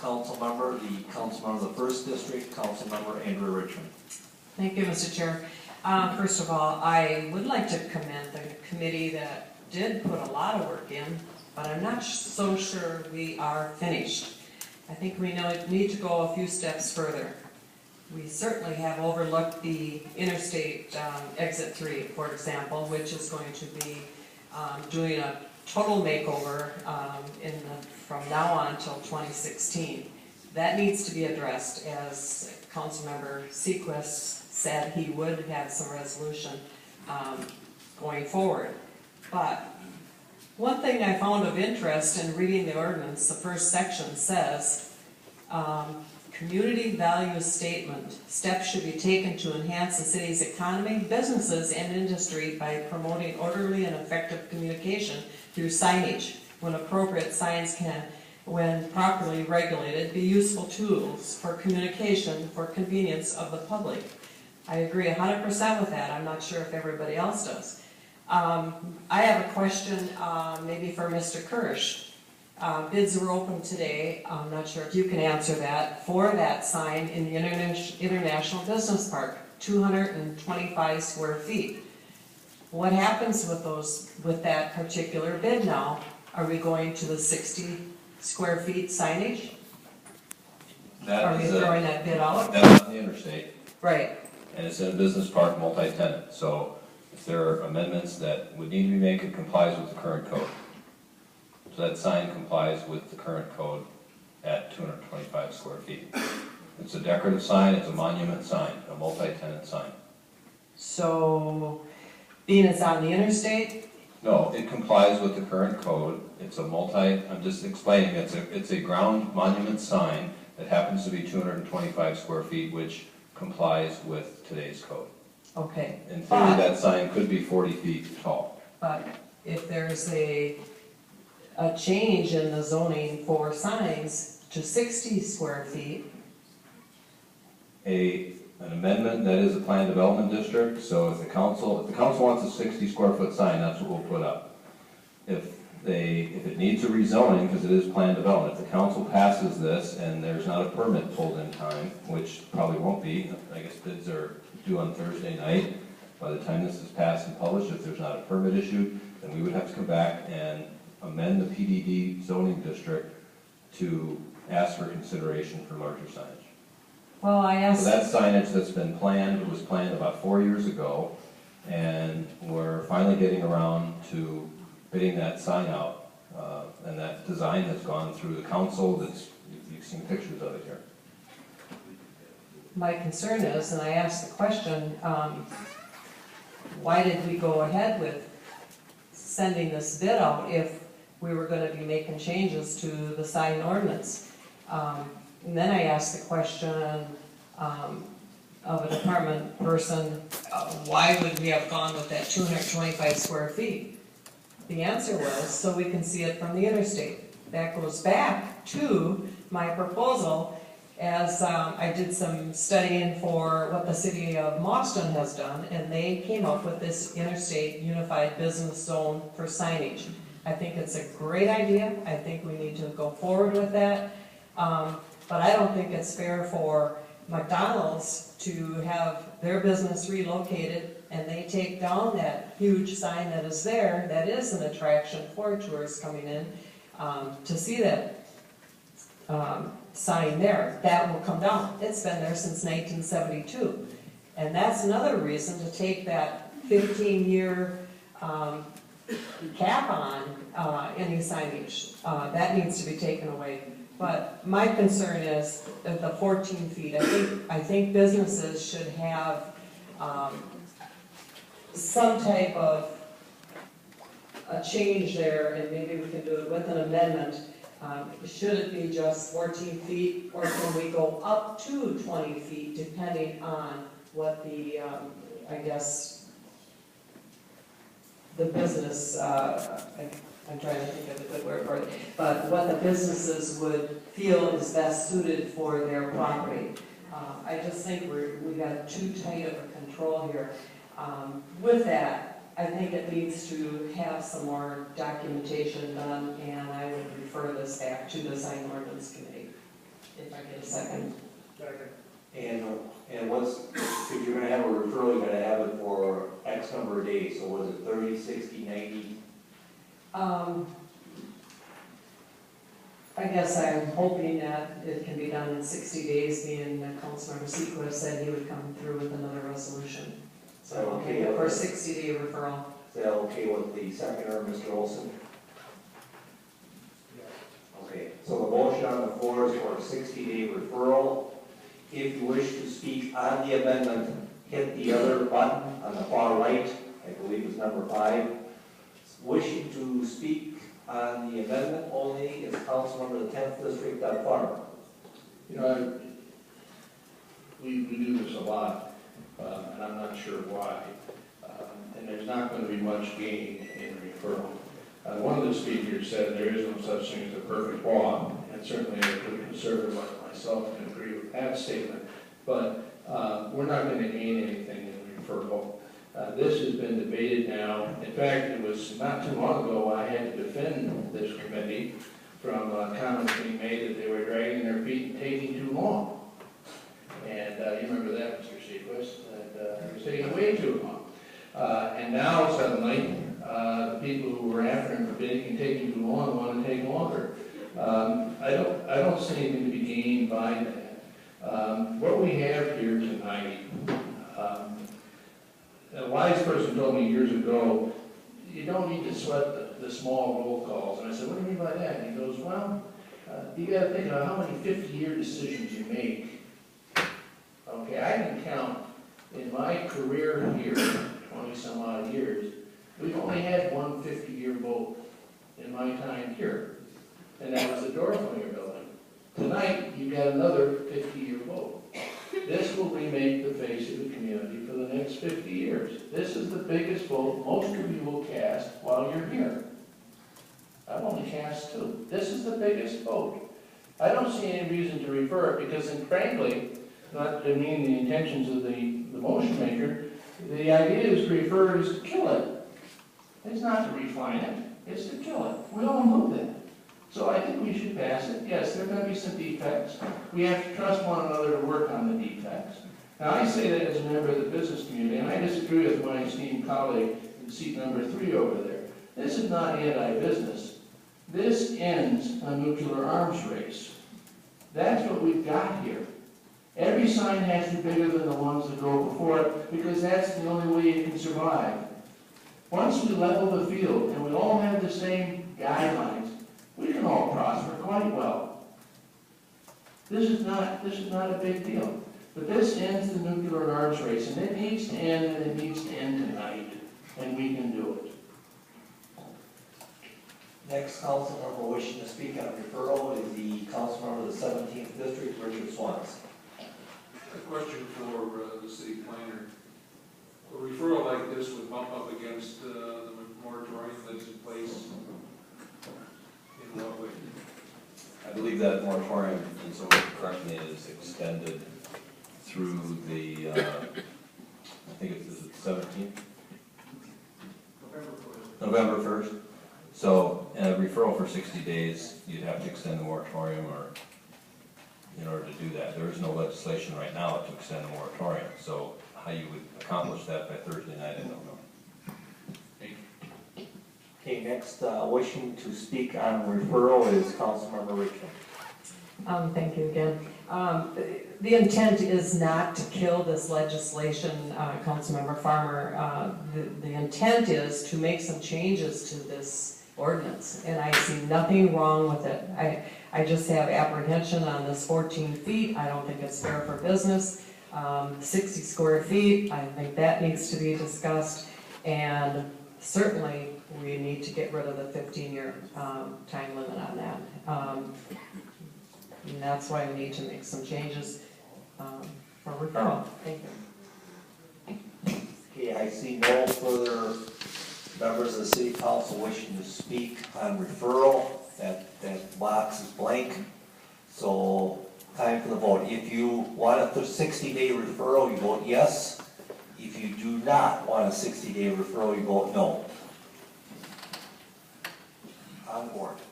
council member, the council member of the first district, council member Andrea Richmond. Thank you, Mr. Chair. First of all, I would like to commend the committee that did put a lot of work in, but I'm not so sure we are finished. I think we need to go a few steps further. We certainly have overlooked the interstate exit 3, for example, which is going to be doing a total makeover from now on till 2016. That needs to be addressed, as Councilmember Sequist said he would have some resolution going forward. But one thing I found of interest in reading the ordinance, the first section says, community value statement. Steps should be taken to enhance the city's economy, businesses, and industry by promoting orderly and effective communication through signage. When appropriate, signs can, when properly regulated, be useful tools for communication for convenience of the public. I agree 100% with that. I'm not sure if everybody else does. I have a question maybe for Mr. Kirsch. Bids were open today. I'm not sure if you can answer that, for that sign in the International Business Park, 225 square feet. What happens with that particular bid now? Are we going to the 60 square feet signage? Are we throwing that bid out? That's on the interstate. Right. And it's in a business park, multi-tenant. So if there are amendments that would need to be made, it complies with the current code. So that sign complies with the current code at 225 square feet. It's a decorative sign, it's a monument sign, a multi-tenant sign. So, being it's on the interstate? No, it complies with the current code. It's a I'm just explaining, it's a ground monument sign that happens to be 225 square feet, which complies with today's code. Okay. In theory, that sign could be 40 feet tall. But if there's a change in the zoning for signs to 60 square feet. An amendment, that is a planned development district, so if the council wants a 60 square foot sign, that's what we'll put up. If it needs a rezoning, because it is planned development, if the council passes this and there's not a permit pulled in time, which probably won't be, I guess bids are due on Thursday night, by the time this is passed and published, if there's not a permit issued, then we would have to come back and amend the PDD zoning district to ask for consideration for larger signage. Well, I asked. So that signage that's been planned, it was planned about 4 years ago, and we're finally getting around to bidding that sign out. And that design has gone through the council. You've seen pictures of it here. My concern is, and I asked the question, why did we go ahead with sending this bid out if we were going to be making changes to the sign ordinance? And then I asked the question of a department person, why would we have gone with that 225 square feet? The answer was, so we can see it from the interstate. That goes back to my proposal, as I did some studying for what the city of Boston has done, and they came up with this interstate unified business zone for signage. I think it's a great idea. I think we need to go forward with that. But I don't think it's fair for McDonald's to have their business relocated and they take down that huge sign that is there, that is an attraction for tourists coming in to see that sign there. That will come down. It's been there since 1972. And that's another reason to take that 15-year cap on any signage. That needs to be taken away. But my concern is that the 14 feet. I think businesses should have some type of a change there, and maybe we can do it with an amendment. Should it be just 14 feet, or can we go up to 20 feet, depending on what the, I guess, the business, I'm trying to think of a good word for it, but what the businesses would feel is best suited for their property. I just think we got too tight of a control here. With that, I think it needs to have some more documentation done, and I would refer this back to the Sign Ordinance Committee. if I get a second. And what's, if you're gonna have a referral, you're gonna have it for X number of days, so was it 30, 60, 90? I guess I'm hoping that it can be done in 60 days, being that Councilmember Sequist said he would come through with another resolution. So I'll make it for a 60-day referral. Is that okay with the seconder, Mr. Olson? Okay, so the motion on the floor is for a 60-day referral. If you wish to speak on the amendment, hit the other button on the far right, I believe it's number 5. Wishing to speak on the amendment only is Councilmember of the 10th District, Doug Farmer. You know, we do this a lot, and I'm not sure why. And there's not going to be much gain in referral. One of the speakers said there is no such thing as a perfect law, and certainly a good conservative like myself can agree with that statement. But we're not going to gain anything in referral. This has been debated now. In fact, it was not too long ago I had to defend this committee from comments being made that they were dragging their feet and taking too long. And you remember that, Mr. Sequist, that it was taking way too long. And now suddenly, the people who were after him for bidding and taking too long want to take longer. I don't see anything to be gained by that. What we have here tonight, a wise person told me years ago, you don't need to sweat the small roll calls. And I said, what do you mean by that? And he goes, well, you got to think about how many 50-year decisions you make. Okay, I can count in my career here, 20-some odd years, we've only had one 50-year vote in my time here, and that was the Dorflinger building. Tonight, you got another 50-year vote. This will remake the face of the community for the next 50 years. This is the biggest vote most of you will cast while you're here. I've only cast 2. This is the biggest vote. I don't see any reason to refer it because, and frankly, not to mean the intentions of the motion maker, the idea is to refer is to kill it. It's not to refine it, it's to kill it. We all know that. So I think we should pass it. Yes, there are going to be some defects. We have to trust one another to work on the defects. Now I say that as a member of the business community, and I disagree with my esteemed colleague in seat number 3 over there. This is not anti-business. This ends a nuclear arms race. That's what we've got here. Every sign has to be bigger than the ones that go before it, because that's the only way it can survive. Once we level the field and we all have the same guidelines, we can all prosper quite well. This is not a big deal. But this ends the nuclear arms race, and it needs to end, and it needs to end tonight, and we can do it. Next council member wishing to speak on referral is the council member of the 17th District, Richard Swans. A question for the city planner. A referral like this would bump up against the moratorium that's in place in what way? I believe that moratorium, and someone correct me, is extended through the, I think it's the 17th? November 1st. So a referral for 60 days, you'd have to extend the moratorium or in order to do that. There is no legislation right now to extend the moratorium. So how you would accomplish that by Thursday night, I don't know. Okay, next, wishing to speak on referral is Councilmember Richmond. Thank you again. The intent is not to kill this legislation, Councilmember Farmer. The intent is to make some changes to this ordinance, and I see nothing wrong with it. I just have apprehension on this 14 feet. I don't think it's fair for business. 60 square feet, I think that needs to be discussed, and certainly we need to get rid of the 15-year time limit on that. And that's why we need to make some changes for referral. Thank you. Okay, I see no further members of the city council wishing to speak on referral. That box is blank. So time for the vote. If you want a 60-day referral, you vote yes. If you do not want a 60-day referral, you vote no. On board.